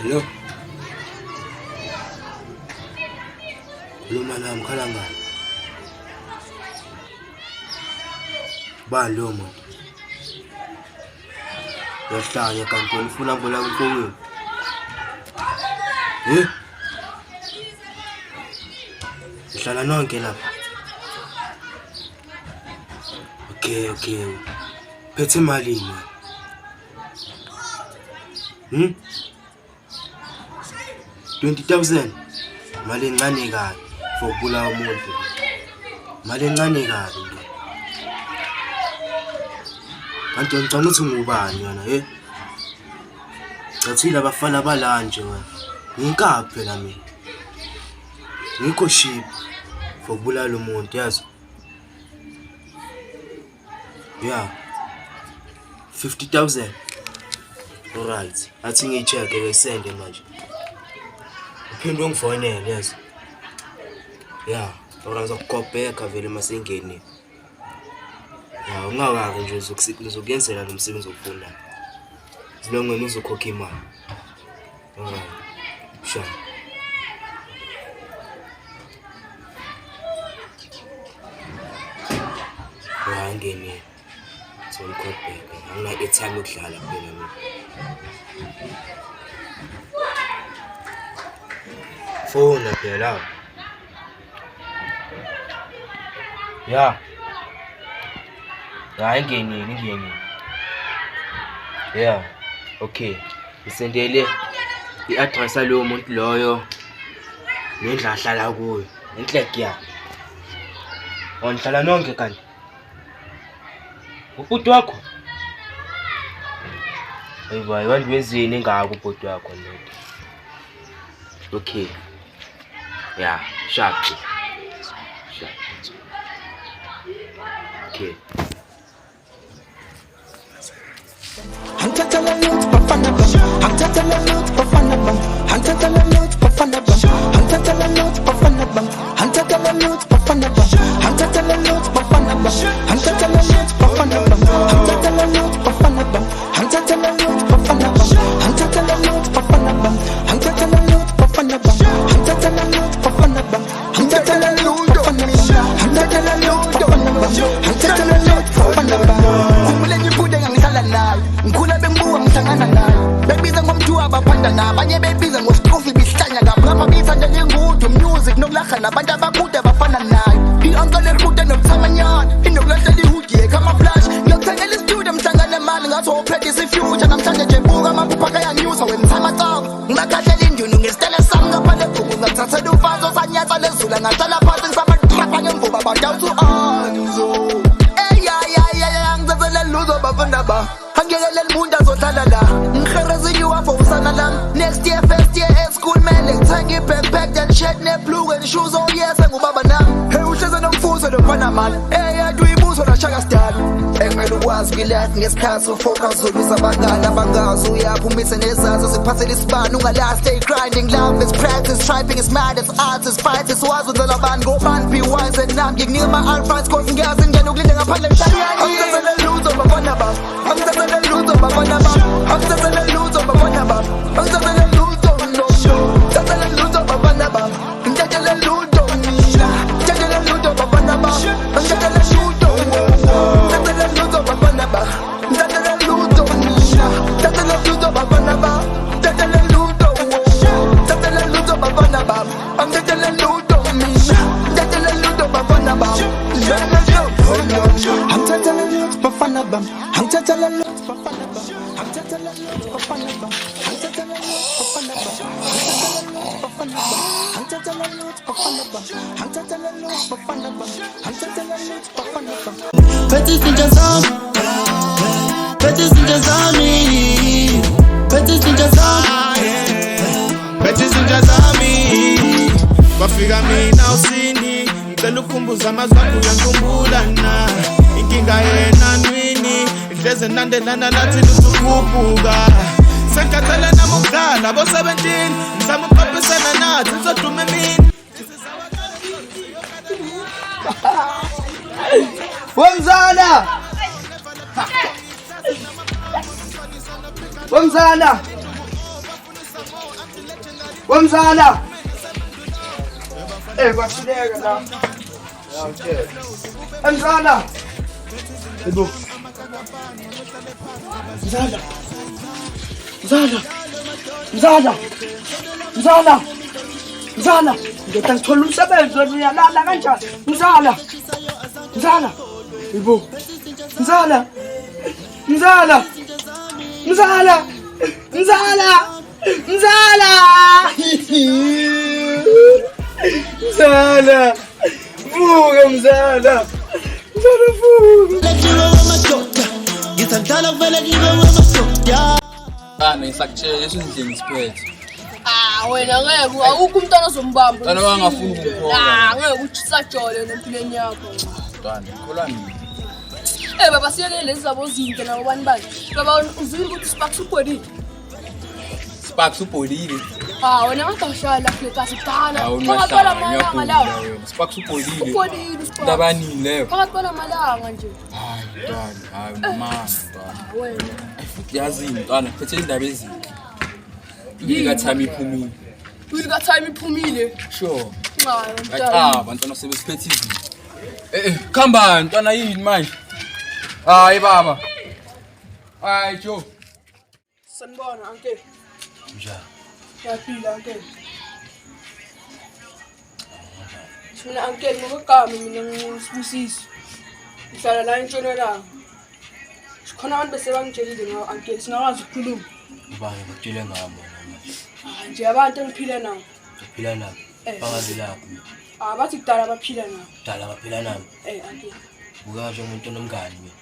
Hello. Lo manam khala ngani? Ba lo muntu. Yahlanya kanti ufuna ngola kumfowethu. Ihlala nonke lapha. Okay. Phethe imali ni. 20,000. Mali encane kabi for ukubulala umuntu. Mali encane kabi. Kanti ngicela ukuthi ngubani yona Cathile abafana abalanje wena. Inkabi phela mina. Ngikho ship for ukubulala umuntu yazi. Yeah. 50,000. Alright. Athi ngicheck ngisende manje. Uphinde ungifonele yazi. Yeah, ora ngizokukopeka vele masengeni. Yeah, ungakaki nje uzokuyenzela lo msebenzi okufuna. Silongweni uzokhokha imali. Alright. Sure. Ngene. So ngikopeka. Angina airtime ukudlala phela mina. Phone phela. Yeah. Ngingeni. Yeah. Okay. Isendele i-address yalo muntu loyo. Nendla ahlala kuyo. Enhleki ya. Onhlala nonke kanti. Ubhuti wakho? Hayibayi, wantu wenzini engaka ubhuti wakho ndoda? Okay. Yeah, sharp. Okay. Nabantu abakude abafana naye i-ankle erhude nokuthamanyana inokulahla lihudiye kama flash ngiyokuthengela istudio mhlangane mali ngathi wophethe ifuture namhlanje nje buka amaphupha kayanyusa wenzama caba ngibakhathela indunu ngesitele sami ngaphandle ebhuku ngakuthathela ufazo sanyatsa lezula ngahlala phansi ngisabatrapa ngemvuba badawuthi u-anzo ngithathele luzo bafunda ba angiyekele limuntu azohlala la ngiherezile uwafo usana lami next year first year e-school mele ngithenga i-backpack and shirt ne-blue and shoes oh yes ngubaba nami hey uhleze nomfuzo lomfana mali yathi uyibuzo lashaka sidala engimele ukwazi kwilathi ngesikhathi ufocus uzobisa abangani abangazi uyaphumise nezazo siphathele isibani ungalast stay grinding love is practice striping is mad it's art is fight is wazi uzela abantu ngobani be wise and nami ngikunika ama-alphas cause ngiyazi ngena ukulinde ngaphandle emhlabeni angithathele luzo bafana baba angithathele luzo bafana baba angithathele luzo bafana baba angithathele luzo no ngithathele luzo bafana baba ngithathele luzo mina ngithathele luzo bafana baba ngithathele luzo ngithathele luzo bafana baba ngithathele luzo mina ngithathele luzo bafana baba ngithathele luzo ngithathele luzo bafana baba ngithathele luzo mina ngithathele luzo bafana baba I'm telling you, bafana bam. I'm telling you, bafana bam. I'm telling you, bafana bam. I'm telling you, bafana bam. I'm telling you, bafana bam. I'm telling you, bafana bam. I'm telling you, bafana bam. Petit ninja zam, petit ninja zami, petit ninja zam, petit ninja zami. Bafika mina usini, ngicela ukhumbuza amazwi uyankhumbulana. Inkinga yena nwini ihleze nandelana nathi lusukhuphuka senkathala namukhala bo 17 ngizama ukuphisana nathi ngizodume mina Wemzana Wamzala. Kwahluleka la. Okay. Mzala. Yebo. Mzala. Mzala. Mzala. Mzala. Mzala. Ngeke ngithola umsebenzi uyalala kanjani? Mzala. Mzala. Yebo. Mzala. Mzala. Mzala. Mzala. Mzala. Mzala. Vuka Mzala. Mzala vuka. Ngisakutshela esindlini siphethe. Wena ngeke awukho umntwana ozombamba. Mntwana wangafuni ukukhola. Ngeke uchisajole nempilweni yakho. Mntwana ngikholwa nini? Baba siyeke lezi zabo zinhle nabo bani bani. Baba uzwile ukuthi Sparks upholile. Sparks upholile. Wena ngadashala kule kasi kudala. Phakathi kwamalanga lawo. Sparks upholile. Upholile Sparks. Ndabanini leyo. Phakathi kwamalanga nje. Hayi mntwana, mama mntwana. Wena. Yazi mntwana, phethe indaba ezinhle. Ilika time iphumile. Ilika time iphumile. Sure. Mntwana. Abantwana sebesiphethe izinto. Khamba mntwana yini manje? Hayi baba. Hayi Joe. Sanibona uncle. Njani? Yaphila uncle. Mina uncle ngokugama mina ngisibusisi. Ngihlala la eNtshonalanga. Sikhona abantu bese bangitshelile ngawo uncle singakwazi ukukhuluma. Ubani bakutshele ngabo manje? Nje abantu engiphila nabo. Uphila nabo. Bangazi lapho. Bathi kudala baphila nabo. Dala baphila nabo. Uncle. Bukaje umuntu onomngani mina.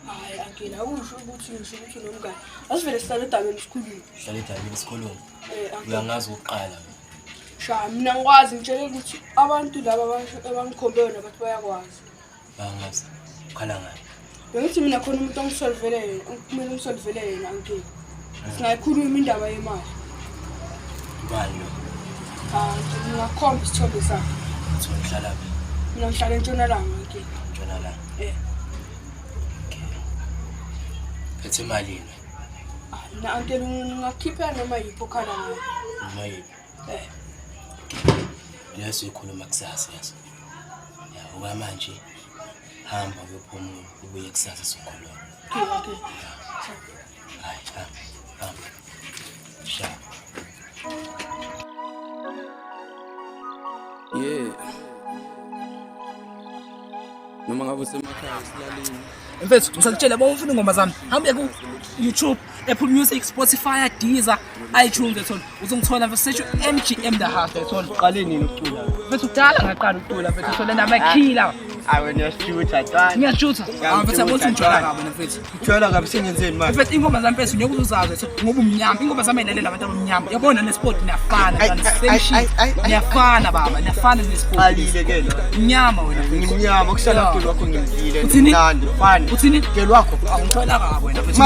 Hayi uncle awusho ukuthi unomngani. Asivele sihlale edabeni esikhuluma. Sihlale edabeni esikhuluma. Uyangazi ukuqala. Sha mina ngikwazi ngitshela ukuthi abantu laba abangikhombe yona bathi bayakwazi. Bangazi. Ukhala ngani? Bengithi mina khona umuntu ongisolvele, kumele ngisolvele yena uncle. Singayikhuluma indaba yemali. Ubani lo? Ngingakhomba isithombe sakhe. Uhlala phi? Mina ngihlala eNtshonalanga uncle. Ntshonalanga. Okay. Phethe malini? Mina uncle ngingakhipha noma yipho khala ngayo. Noma yiphi? Leso ikhuluma kusasa yaso. Uka manje hamba uyophumula ubuye kusasa sokhuluma. Okay. Hayi, hamba. Sha. Yeah. Noma ngabe usemakhaya silalini. Mfethu ngisakutshela bawufuna ingoma zami. Hambe ku YouTube, Apple Music, Spotify, Deezer, iTunes ethona. Uzongithola mfethu MGM The House ethona. Uqale nini ukucula? Mfethu udala ngaqala ukucula mfethu sona namakhila. Wena uyashutha tani. Ngiyashutha. Mfethu abothi ngithola kabi mfethu. Uthola kabi sengenzeni manje? Mfethu ingoma zami mfethu nyokuthi uzazi ethona ngoba umnyama. Ingoma zami ayilalela abantu abamnyama. Yabona nesport niyafana kanti niyafana baba, niyafana nesport. Qalile ke lo. Mnyama wena. Ngimnyama kushala umculo wakho ngimzile. Uthini? Mnandi fani. Uthini? Ngelo wakho. Angithola kabi wena mfethu.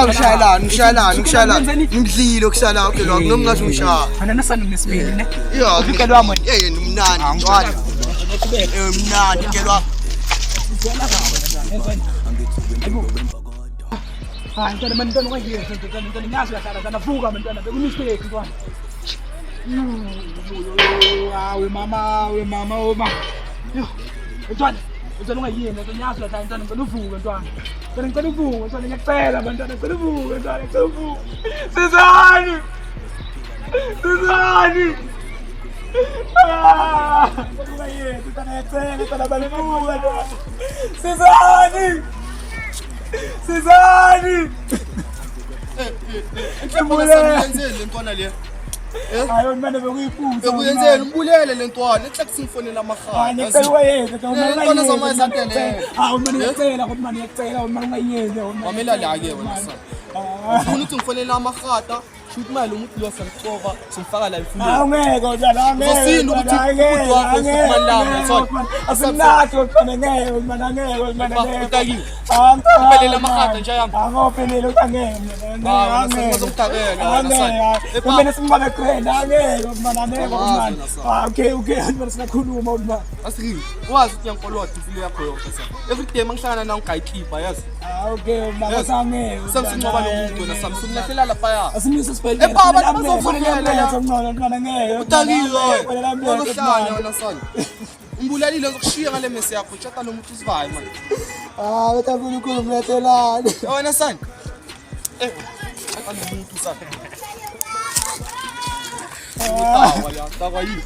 Ngishayelana. Ngimdlile kushala wakho lo. Ngingathi ngishaya. Ana nasana nesibili ne. Yeah, ngikelo wami. Mnandi ncwadi. Mnandi ngelo wakho. Hayi mntwana mntwana kwayenza mntwana nyazi yahlala zanavuka mntwana bekumistake mntwana. We mama. Yo. Mntwana ungayini nyazi yahlala mntwana ngicela uvuke mntwana. Ngicela uvuke mntwana ngiyacela mntwana ngicela uvuke mntwana ngicela uvuke. Sizani. Ungayini mntwana ngiyacela mntwana balivuka mntwana. Sizani. Ngiyenzeni lentwana le? Hayi manje bekuyiphutha. Bekuyenzeni umbulele lentwana, ethi kusingifonela amakhaya. Lentwana zamayizandele. Hawu manje ngiyacela ukuthi manje ngiyacela manje ungayenzi Mamela la ke wena sasa. Ufuna ukuthi ngifonela amakhata, shoot imali umuntu lo sangixova, simfaka la ifuni. Ngeke njalo ngeke. Uzosinda ukuthi umuntu wakho ufumana la, thona. Asimnathi ukhona ngeke manje Utakiwe. Uphelela amakhata nje yami. Angophelela utangeke. Kumele simbabe krena ngeke manje. Okay manje siyakhuluma manje. Asiki, wazi ukuthi yankolotha impilo yakho yonke sasa. Every day mangihlangana nawe ungayikhipa yazi. Okay, mama sami. Samsinqoba nomuntu na Samsung lahlela lapha. Asimise sibhedlela. Baba bazofukela. Ngqona ngeke. Utakile. Ngokuhlanya wena son. Umbulalile ngizokushiya ngale mesi yakho. Tshata lo muntu usivayo manje. Wethu uNkulunkulu mlethelane. Wena son. Tshata lo muntu son. Utawa ya, tawa yini.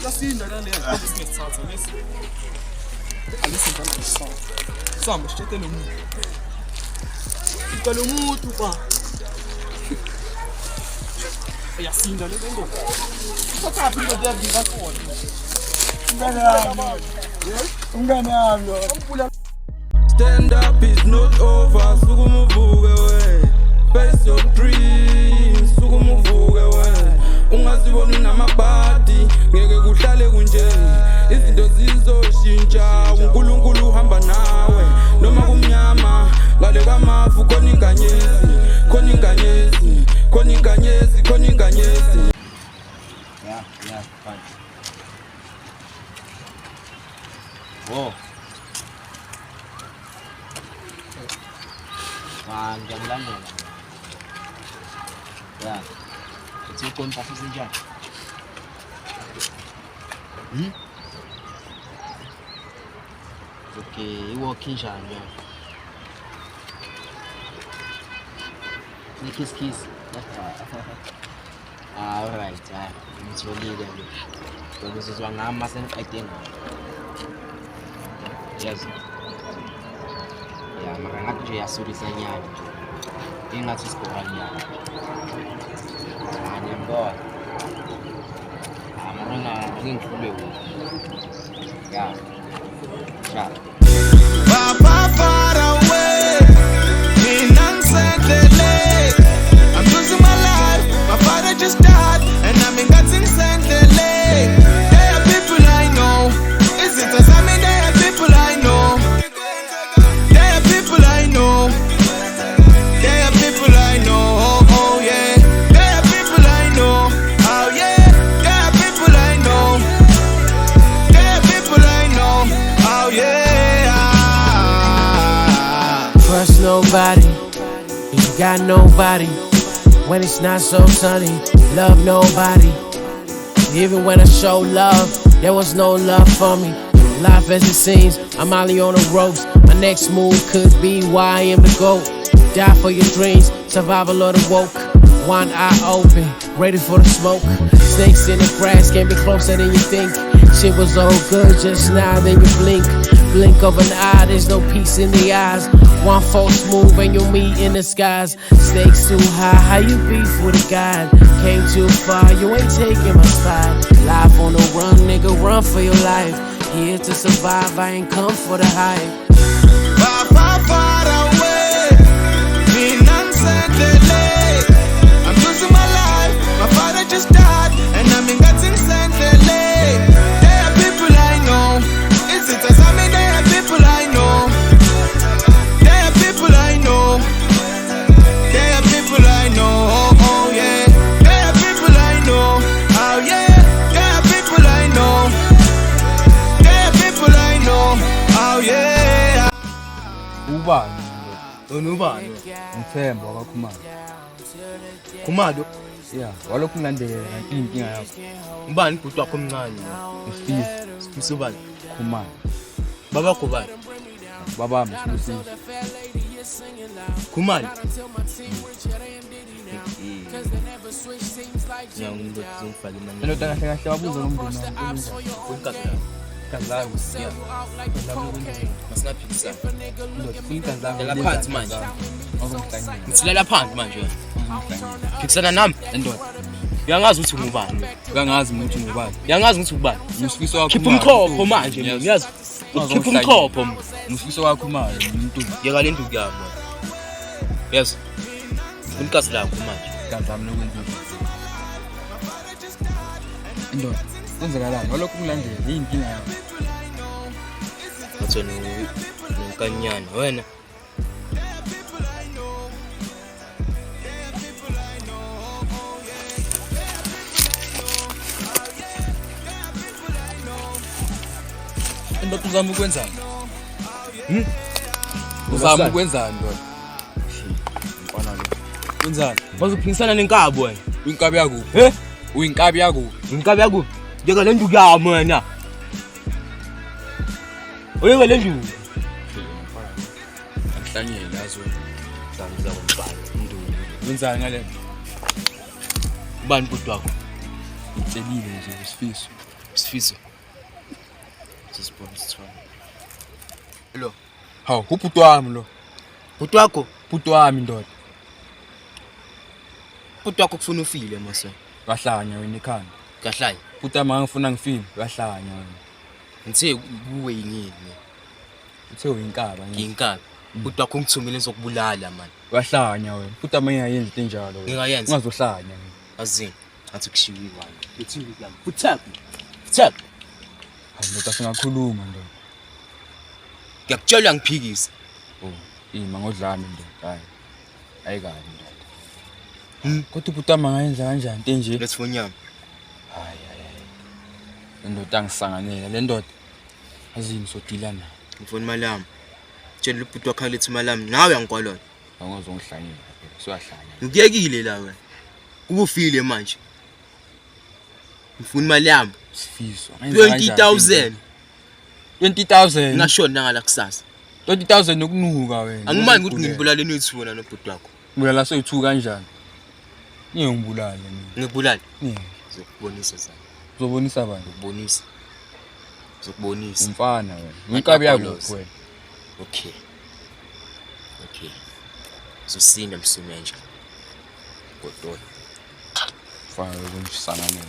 Yasinda la leyo ngesithatha lesi. Alisinda la isona. Samba sitshete lo muntu. Lo muntu ba. Yasinda le nto. Sathaphi into yakho ngakhona. Umngane yami. Stand up is not over, sukumuvuke we. Face your dreams, sukumuvuke we. Ungazibona namabhadi, ngeke kuhlale kunje. Izinto zizoshintsha, uNkulunkulu uhamba nawe. Noma kumnyama, ngale kwamafu khona inganyezi, khona inganyezi, khona inganyezi, khona inganyezi. Yeah, fine. Whoa. Ngiyamlandela. Yeah. Uthi ukonta futhi njani? Okay, iwalk njani? Kiss. Alright. Ngitholile nje. Ngizizwa ngama sengiqedeni. Yes. Yeah, mara ngathi nje yasurisa nyana nje. Ingathi sikubanyana. Ngiyambona. Mara ngingifule wena. Yeah. Ciao. Far away, I'm losing my life. My father just died, and I'm in God's There are people I know. Is it as I mean there are people I know? There are people I know. There are people I know. Oh yeah. There are people I know. Oh yeah. There are people I know. There are people I know. Oh yeah. Trust nobody, you got nobody. When it's not so sunny, love nobody. Even when I show love, there was no love for me. Life as it seems, I'm only on the ropes. My next move could be why I am the GOAT. Die for your dreams, survival of the woke. One eye open, ready for the smoke. Snakes in the grass can't be closer than you think. Shit was all good just now, then you blink. Blink of an eye, there's no peace in the eyes. One false move and you'll meet in the skies. Stakes too high, how you beef with a guy? Came too far, you ain't taking my spot. Life on the run, nigga, run for your life. Here to survive, I ain't come for the hype. Far away, I'm losing my life. My father just died, and I'm in God's There are people I know. Is it as I mean there are people I know? There are people I know. There are people I know. Oh yeah. There are people I know. Oh yeah. There are people I know. There are people I know. Oh yeah. Ubani? Unubani? Ngithemba kwakhumalo. Khumalo. Yeah, walokhu ngilandela inkinga yakho. Ubani bhuti wakho omncane? Usubani? Khumalo. Baba kubani? Babami sibusiso. Khumalo. Ngiyangizofaka imali. Lento kahle kahle wabuza ngomndeni wami. Unkazana. Kazana usiya. Masinaphikisana. Ngela phansi manje. Ngithilela phansi manje. Phikisana nami endoda. Uyangazi ukuthi ngubani? Uyangazi ukuthi ngubani? Uyangazi ukuthi ubani? Ngisifiso wakho. Khipha umkhopho manje mina. Uyazi? Khipha umkhopho. Ngisifiso wakho manje umuntu. Yeka le nduku yami. Yes. Unkasi lakho manje. Kanzami nokwenzeka. Indoda, kwenzakalani? Walokhu ngilandela inkinga yakho. Ngathona nonkanyana wena. Indoda uzama ukwenzani? Uzama ukwenzani ndoda? Mfana lo. Wenzani? Bazophikisana nenkabo wena. Inkabi yakuphi? Uyinkabi yakuphi? Inkabi yakuphi? Njeka le nduku yami wena. Oyeke le nduku. Angihlanyele yazo. Daniza komqala nduku. Wenzani ngale? Ubani bhuti wakho? Ngitshebile nje isifiso. Isifiso. Sisibona sithona. Hello. Hawu, ubhuti wami lo. Bhuti wakho? Ubhuti wami ndoda. Bhuti wakho kufuna ufile mase. Kahlanya wena ekhanda. Kahlayi. Ubhuti wami ngifuna ngifile, kahlanya wena. Ngithe kuwe yini? Uthe uyinkaba nje. Ngiyinkabi. Bhuti wakho ngithumile ngizokubulala man. Kahlanya wena. Ubhuti wami engayenzi into enjalo wena. Ngingayenza. Ungazohlanya. Azini. Athi kushiwe wani. Uthini yami? Uthaphi. Uthaphi. Hawu ndoda singakhuluma ndoda. Ngiyakutshela ngiphikise. Oh, ima ngodlami ndoda. Hayi. Ayikabi ndoda. Kodwa ubhuti wami angayenza kanjani into enje? Let's phone yami. Hayi. Le ndoda angisanganela. Le ndoda azini sodila nayo. Ngifuna imali yami. Tshela ubhuti wakho lethi imali yami nawe yangikolona. Awungazongihlanyela phela. Siyahlanya. Ngiyekile la wena. Ubufile manje. Ngifuna imali yami. Sifiso. 20,000. 20,000. Ngashona ngala kusasa. 20,000 nokunuka wena. Angimani ukuthi ngibulale nithi wena nobhuti wakho. Ngibulala soyi2 kanjani? Ngiyongibulala mina. Ngibulale. Ngizokubonisa Ngizokubonisa sana. Uzobonisa bani? Ngikubonisa. Ngizokubonisa. Umfana wena. Inkabi yakuphi wena? Okay. Uzosinda msumenja. Godolo. Fana lokusanganela.